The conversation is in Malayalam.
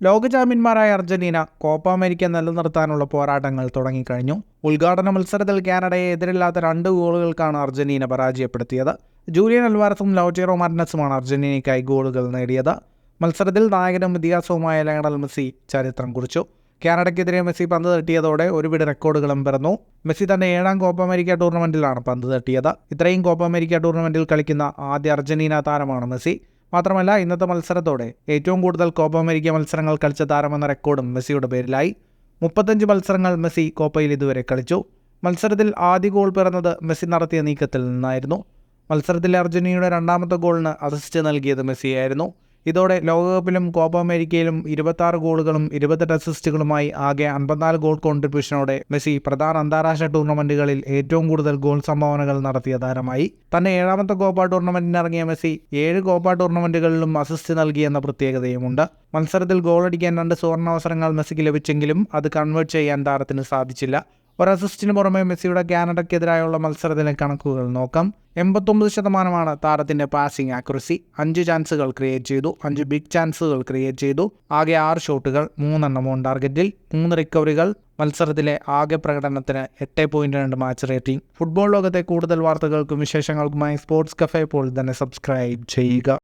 ലോക ചാമ്പ്യന്മാരായ അർജന്റീന കോപ്പ അമേരിക്ക നിലനിർത്താനുള്ള പോരാട്ടങ്ങൾ തുടങ്ങിക്കഴിഞ്ഞു. ഉദ്ഘാടന മത്സരത്തിൽ കാനഡയെ എതിരില്ലാത്ത 2 ഗോളുകൾക്കാണ് അർജന്റീന പരാജയപ്പെടുത്തിയത്. ജൂലിയൻ അൽവാരസും ലൗറ്റേറോ മാർട്ടിനസുമാണ് അർജന്റീനയ്ക്കായി ഗോളുകൾ നേടിയത്. മത്സരത്തിൽ നായകനും ഇതിഹാസവുമായ ലയണൽ മെസ്സി ചരിത്രം കുറിച്ചു. കാനഡയ്ക്കെതിരെ മെസ്സി പന്ത് തട്ടിയതോടെ ഒരുപിടി റെക്കോർഡുകളും പിറന്നു. മെസ്സി തന്റെ 7ാം കോപ്പ അമേരിക്ക ടൂർണമെന്റിലാണ് പന്ത് തട്ടിയത്. ഇത്രയും കോപ്പ അമേരിക്ക ടൂർണമെന്റിൽ കളിക്കുന്ന ആദ്യ അർജന്റീന താരമാണ് മെസ്സി. മാത്രമല്ല, ഇന്നത്തെ മത്സരത്തോടെ ഏറ്റവും കൂടുതൽ കോപ്പ അമേരിക്ക മത്സരങ്ങൾ കളിച്ച താരമെന്ന റെക്കോർഡും മെസ്സിയുടെ പേരിലായി. 35 മത്സരങ്ങൾ മെസ്സി കോപ്പയിൽ ഇതുവരെ കളിച്ചു. മത്സരത്തിൽ ആദ്യ ഗോൾ പിറന്നത് മെസ്സി നടത്തിയ നീക്കത്തിൽ നിന്നായിരുന്നു. മത്സരത്തിലെ അർജന്റീനയുടെ 2ാമത്തെ ഗോളിന് അസിസ്റ്റ് നൽകിയത് മെസ്സിയായിരുന്നു. ഇതോടെ ലോകകപ്പിലും കോപ്പ അമേരിക്കയിലും 26 ഗോളുകളും 28 അസിസ്റ്റുകളുമായി ആകെ 54 ഗോൾ കോൺട്രിബ്യൂഷനോടെ മെസ്സി പ്രധാന അന്താരാഷ്ട്ര ടൂർണമെന്റുകളിൽ ഏറ്റവും കൂടുതൽ ഗോൾ സംഭാവനകൾ നടത്തിയ താരമായി. തന്റെ 7ാമത്തെ കോപ്പ ടൂർണമെന്റിനിറങ്ങിയ മെസ്സി 7 കോപ്പ ടൂർണമെന്റുകളിലും അസിസ്റ്റ് നൽകിയെന്ന പ്രത്യേകതയുമുണ്ട്. മത്സരത്തിൽ ഗോളടിക്കാൻ 2 സുവർണാവസരങ്ങൾ മെസ്സിക്ക് ലഭിച്ചെങ്കിലും അത് കൺവേർട്ട് ചെയ്യാൻ താരത്തിന് സാധിച്ചില്ല. ഒരു അസിസ്റ്റിന് പുറമെ മെസ്സിയുടെ കാനഡയ്ക്കെതിരായുള്ള മത്സരത്തിലെ കണക്കുകൾ നോക്കാം. 89% താരത്തിന്റെ പാസിംഗ് ആക്യുറസി. 5 ചാൻസുകൾ ക്രിയേറ്റ് ചെയ്തു, 5 ബിഗ് ചാൻസുകൾ ക്രിയേറ്റ് ചെയ്തു. ആകെ 6 ഷോട്ടുകൾ, 3 എണ്ണം ഓൺ ടാർഗറ്റിൽ, 3 റിക്കവറികൾ. മത്സരത്തിലെ ആകെ പ്രകടനത്തിന് 8.2 മാച്ച് റേറ്റിംഗ്. ഫുട്ബോൾ ലോകത്തെ കൂടുതൽ വാർത്തകൾക്കും വിശേഷങ്ങൾക്കുമായി സ്പോർട്സ് കഫേ ഇപ്പോൾ തന്നെ സബ്സ്ക്രൈബ് ചെയ്യുക.